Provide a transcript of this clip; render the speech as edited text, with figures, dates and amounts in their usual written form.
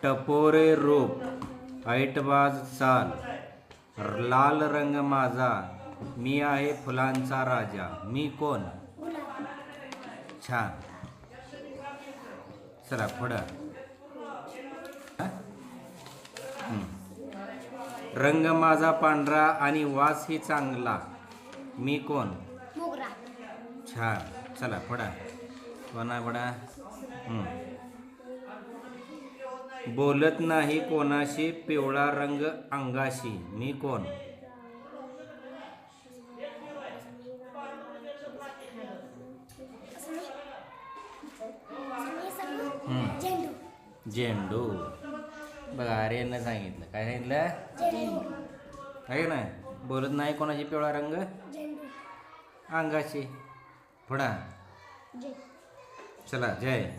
टपोरे रूप, ऐटबाज चाल, लाल रंग माझा, मी आहे फुलांचा राजा, मी कोण? छान. चला पुढं. रंग माझा पांढरा आणि वासही चांगला, मी कोण? मोगरा. छान. चला पुढं. कोणा पुढं? बोलत नाही कोणाशी, पिवळा रंग अंगाशी, मी कोण? झेंडू. झेंडू. बघा आर्यननं सांगितलं. काय सांगितलं? झेंडू. आहे ना. बोलत नाही कोणाशी, पिवळा रंग झेंडू. अंगाशी. पुढं. जय. चला जय.